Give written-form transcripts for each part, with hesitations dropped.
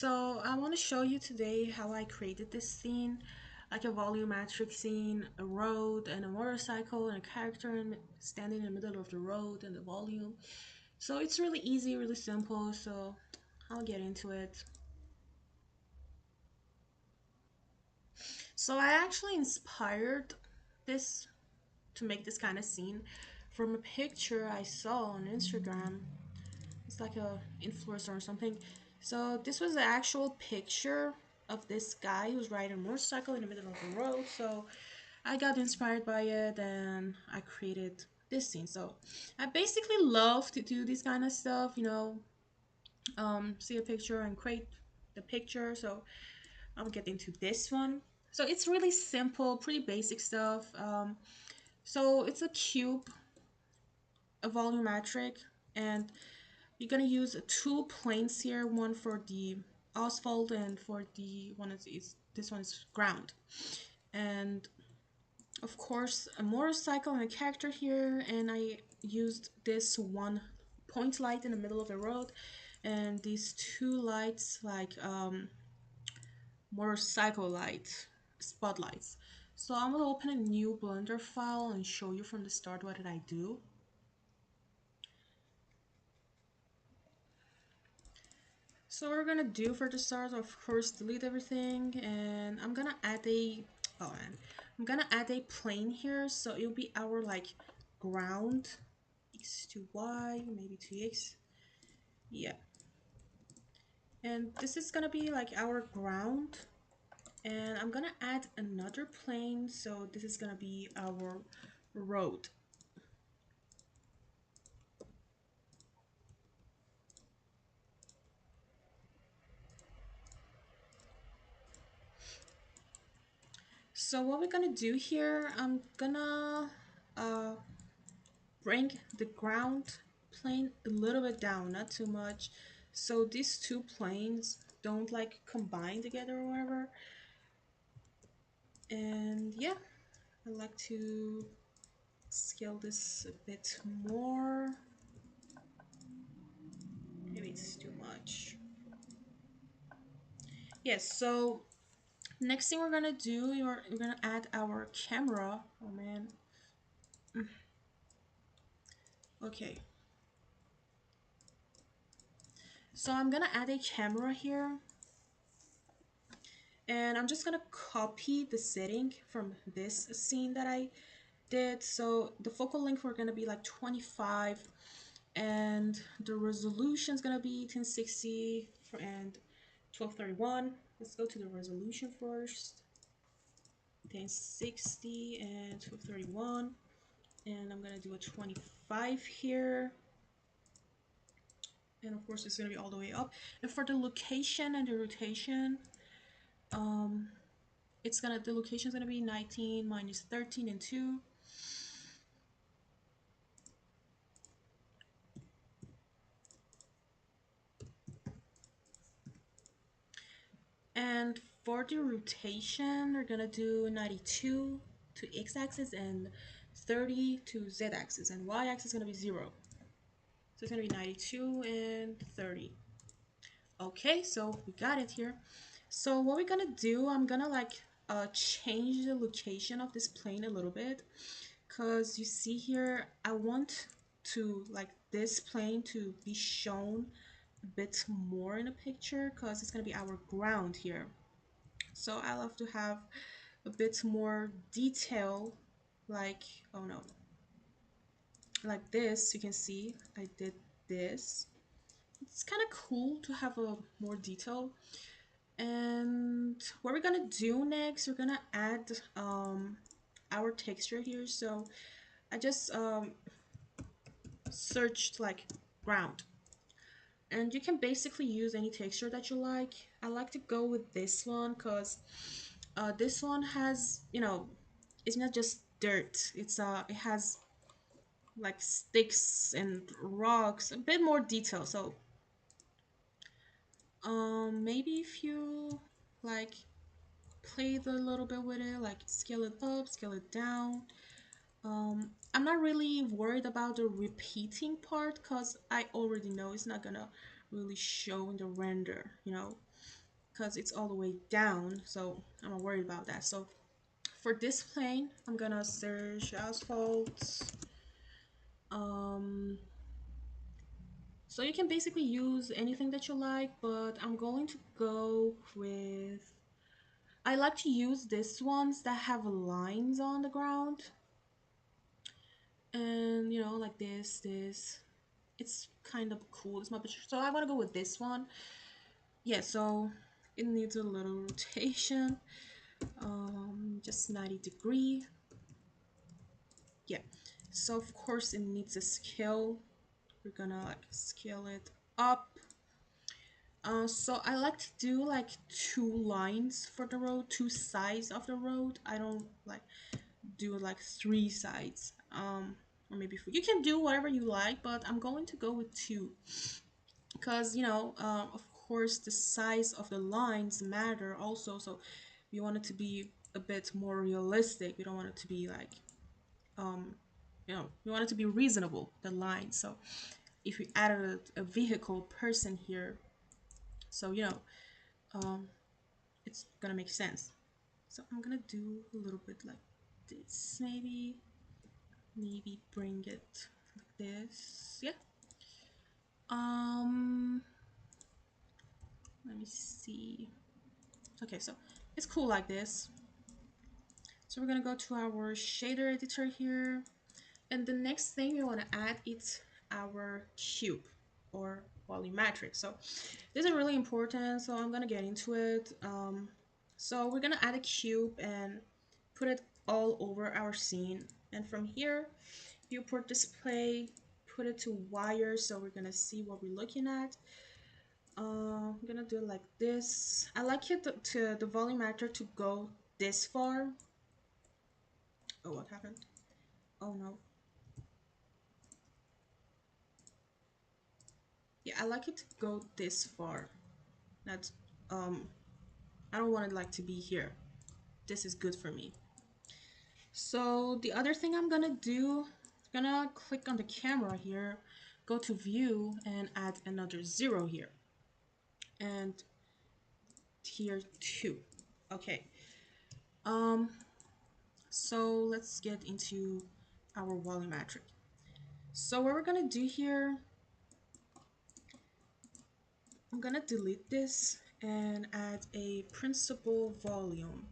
So I want to show you today how I created this scene, like a volumetric scene, a road and a motorcycle and a character standing in the middle of the road and the volume. So it's really easy, really simple, so I'll get into it. So I actually inspired this to make this kind of scene from a picture I saw on Instagram. It's like a influencer or something. So this was the actual picture of this guy who's riding a motorcycle in the middle of the road. So I got inspired by it and I created this scene. So I basically love to do this kind of stuff, see a picture and create the picture. So I'll get into this one. So it's really simple, pretty basic stuff. So it's a cube, a volumetric, and you're gonna use two planes here, one for the asphalt and for the one is this one is ground. And of course a motorcycle and a character here, and I used this one point light in the middle of the road and these two lights like motorcycle light spotlights. So I'm gonna open a new Blender file and show you from the start what did I do. So what we're gonna do for the start, of course, delete everything, and I'm gonna add a, oh man, I'm gonna add a plane here, so it'll be our like ground, x to y, maybe to x, yeah. And this is gonna be like our ground, and I'm gonna add another plane, so this is gonna be our road. So what we're gonna do here, I'm gonna uh, bring the ground plane a little bit down, not too much, so these two planes don't like combine together or whatever. And yeah, I like to scale this a bit more. Maybe it's too much. Yes, so next thing we're gonna do, we're gonna add our camera. Oh man. Okay, so I'm gonna add a camera here, and I'm just gonna copy the setting from this scene that I did. So the focal length we're gonna be like 25, and the resolution is gonna be 1060 and 1231. Let's go to the resolution first. 1060 and 1231, and I'm gonna do a 25 here, and of course it's gonna be all the way up. And for the location and the rotation, um the location is gonna be 19 minus 13 and 2. And for the rotation, we're gonna do 92 to x-axis and 30 to z-axis, and y-axis is gonna be 0. So it's gonna be 92 and 30. Okay, so we got it here. So what we're gonna do, I'm gonna like change the location of this plane a little bit, because you see here, I want to like this plane to be shown a bit more in a picture, because it's gonna be our ground here. So I love to have a bit more detail, like, oh no, like this. You can see I did this. It's kind of cool to have a more detail. And what we're gonna do next, we're gonna add our texture here. So I just searched like ground, and you can basically use any texture that you like. I like to go with this one because this one has, it's not just dirt. It has like sticks and rocks, a bit more detail. So maybe if you like play a little bit with it, like scale it up, scale it down. I'm not really worried about the repeating part because I already know it's not gonna really show in the render. because it's all the way down, so I'm not worried about that. So for this plane, I'm gonna search asphalt. Um, so you can basically use anything that you like, but I'm going to go with, I like to use these ones that have lines on the ground. And you know, like this. It's kind of cool. It's my picture. So I want to go with this one. Yeah, so it needs a little rotation. Just 90-degree. Yeah. So of course it needs a scale. We're gonna like scale it up. So I like to do like two lines for the road, two sides of the road. I don't like do like three sides. Or maybe four. You can do whatever you like, but I'm going to go with two because you know, of course, the size of the lines matter also. So we want it to be a bit more realistic. We don't want it to be like, um, you know, we want it to be reasonable. The line. So if we added a vehicle person here, so you know, um, it's gonna make sense. So I'm gonna do a little bit like this, maybe bring it like this. Yeah. Um, let me see. Okay, so it's cool like this. So we're gonna go to our shader editor here, and the next thing we want to add is our cube or volumetric. So this is really important, so I'm gonna get into it. So we're gonna add a cube and put it all over our scene, and from here viewport display, put it to wire, so we're gonna see what we're looking at. I'm gonna do it like this. I like it to the volumetric to go this far. Oh, what happened? Oh no. Yeah, I like it to go this far. That's um I don't want it like to be here. This is good for me. So the other thing I'm gonna do, I'm gonna click on the camera here, go to view and add another 0 here. And here too. Okay. Um so let's get into our volumetric. So what we're gonna do here, I'm gonna delete this and add a principal volume.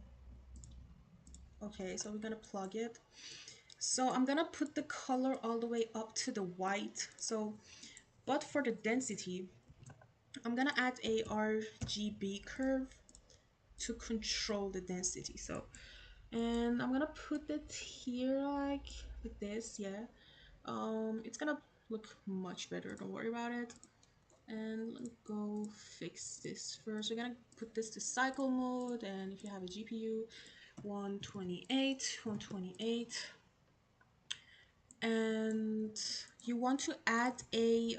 Okay, so we're gonna plug it. So I'm gonna put the color all the way up to the white. So, but for the density, I'm gonna add a RGB curve to control the density. So, and I'm gonna put it here like this, yeah. It's gonna look much better, don't worry about it. And let me go fix this first. We're gonna put this to cycle mode, and if you have a GPU, 128, 128. And you want to add a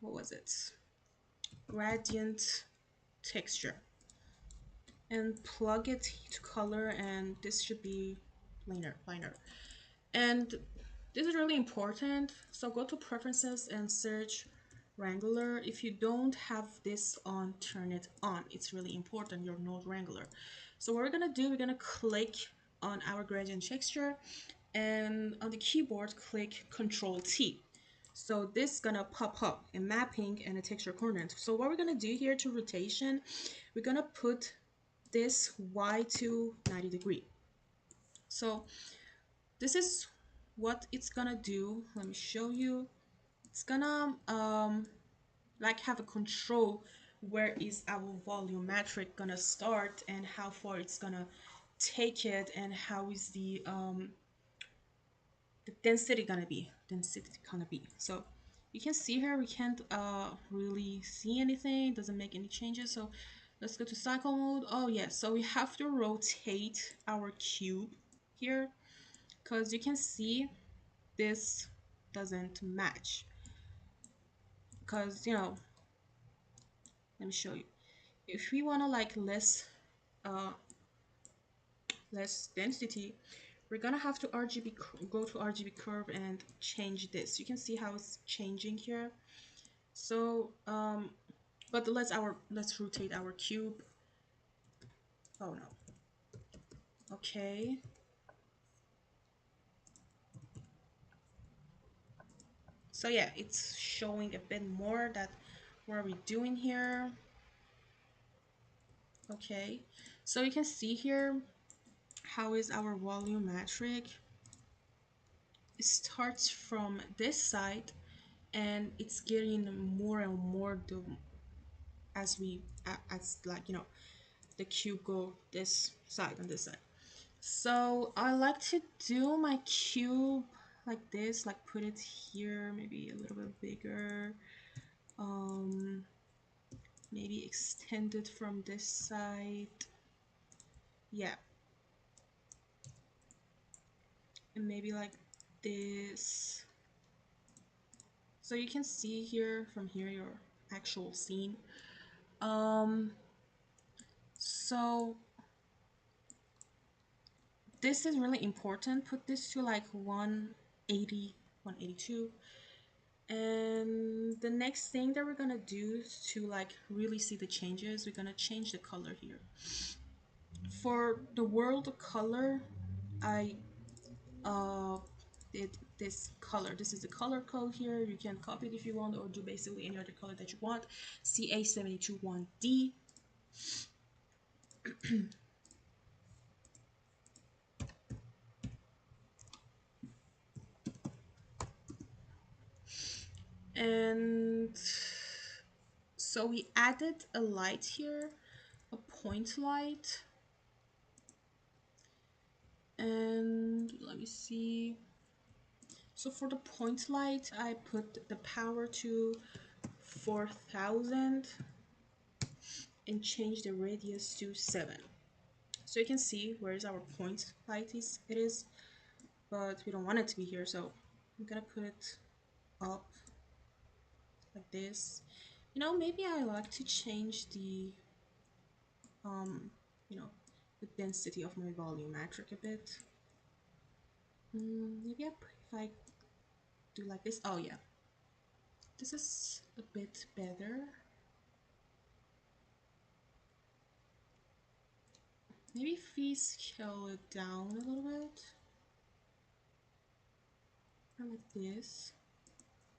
what was it, gradient texture, and plug it to color, and this should be planar. And this is really important, so go to preferences and search Wrangler. If you don't have this on, turn it on. It's really important, your node Wrangler. So what we're gonna do, we're gonna click on our gradient texture, and on the keyboard click Control T. So this is gonna pop up a mapping and a texture coordinate. So what we're gonna do here to rotation, we're gonna put this Y to 90-degree. So this is what it's gonna do. Let me show you. It's gonna like have a control where is our volumetric gonna start and how far it's gonna take it, and how is the density gonna be. So you can see here we can't really see anything, doesn't make any changes. So let's go to cycle mode. Oh yeah, so we have to rotate our cube here because you can see this doesn't match, because you know, let me show you. If we want to like uh less density, we're gonna have to go to RGB curve and change this. You can see how it's changing here. So But let's rotate our cube. Oh no. Okay. So yeah, it's showing a bit more that what are we doing here. Okay. So you can see here how is our volumetric. It starts from this side and it's getting more and more as we as like the cube go this side and this side. So I like to do my cube like this, like put it here, maybe a little bit bigger. Um, maybe extend it from this side. Yeah, and maybe like this. So you can see here from here your actual scene. Um, so this is really important. Put this to like 180, 182. And the next thing that we're gonna do to like really see the changes, we're gonna change the color here. For the world color, I did this color. This is the color code here. You can copy it if you want or do basically any other color that you want. CA721D. And so we added a light here, a point light. And let me see. So for the point light, I put the power to 4000 and change the radius to 7. So you can see where is our point light it is, but we don't want it to be here, so I'm gonna put it up like this. Maybe I like to change the um, you know, the density of my volumetric a bit. Maybe if I do like this. Oh yeah, this is a bit better. Maybe if we scale it down a little bit. Or like this.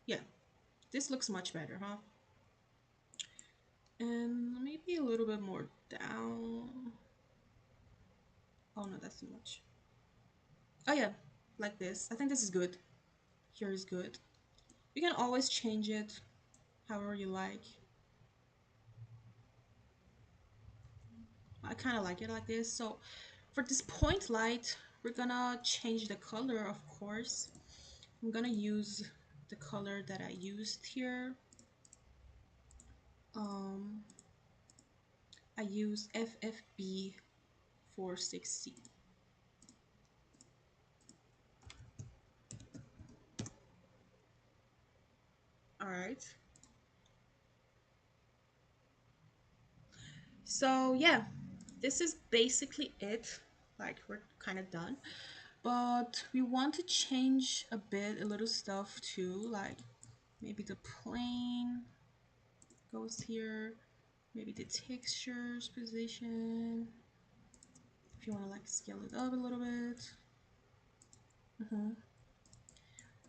Yeah, this looks much better, huh? And maybe a little bit more down. Oh no, that's too much. Oh yeah, like this. I think this is good. Here is good. You can always change it however you like. I kind of like it like this. So for this point light, we're gonna change the color, of course. I'm gonna use the color that I used here. Um, I use FFB 460. All right. So yeah, this is basically it. Like we're kind of done, but we want to change a little stuff too. Like maybe the plane goes here, maybe the textures position. If you want to like scale it up a little bit,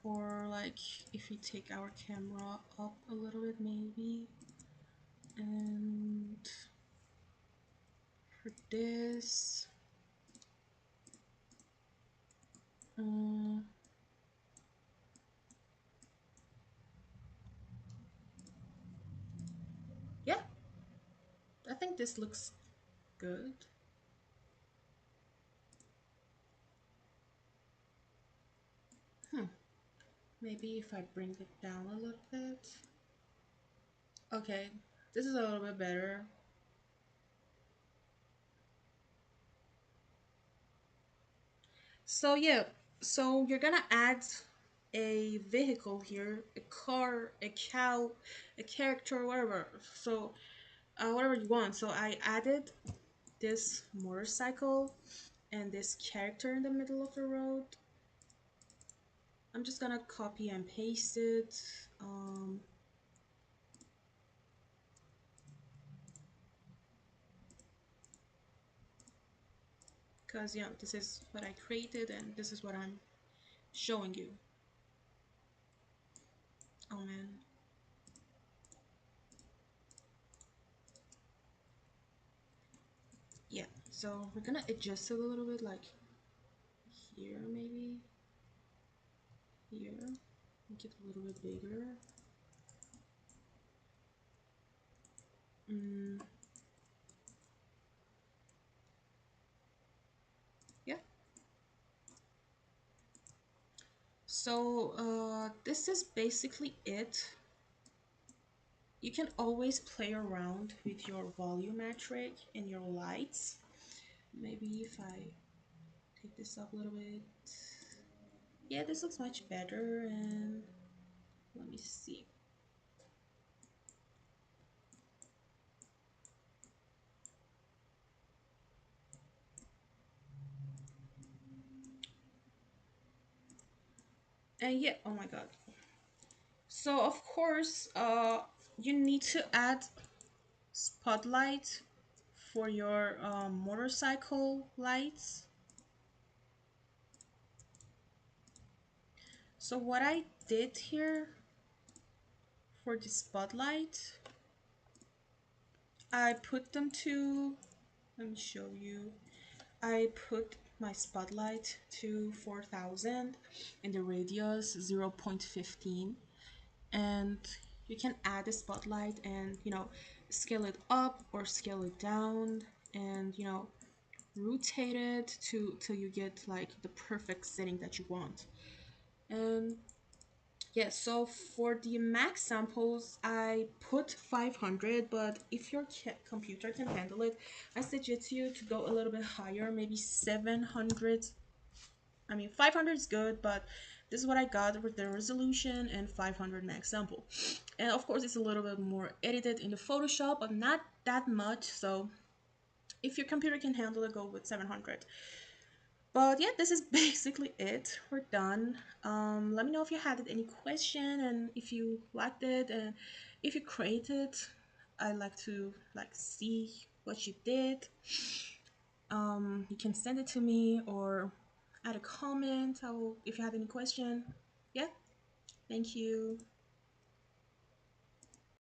or like if we take our camera up a little bit, maybe, and for this. Um, yeah, I think this looks good. Maybe if I bring it down a little bit. Okay, this is a little bit better. So yeah, so you're gonna add a vehicle here, a car, a cow, a character, whatever. So whatever you want. So I added this motorcycle and this character in the middle of the road. I'm just gonna copy and paste it. because this is what I created and this is what I'm showing you. Oh man. Yeah, so we're gonna adjust it a little bit, like here maybe, here, make it a little bit bigger. mm, yeah. So this is basically it. You can always play around with your volumetric and your lights. Maybe if I take this up a little bit. Yeah, this looks much better. And let me see. And yeah, oh my god. So of course, you need to add spotlight for your motorcycle lights. So what I did here for the spotlight, I put them to, let me show you. I put my spotlight to 4000 and the radius 0.15, and you can add a spotlight and scale it up or scale it down, and rotate it to till you get like the perfect setting that you want. And yeah, so for the max samples, I put 500, but if your computer can handle it, I suggest you to go a little bit higher, maybe 700. I mean, 500 is good, but this is what I got with the resolution and 500 max sample. And of course, it's a little bit more edited in the Photoshop, but not that much. So if your computer can handle it, go with 700. But yeah, this is basically it. We're done. Let me know if you had any question and if you liked it and if you created. I'd like to see what you did. You can send it to me or add a comment. I will if you had any question. Yeah. Thank you.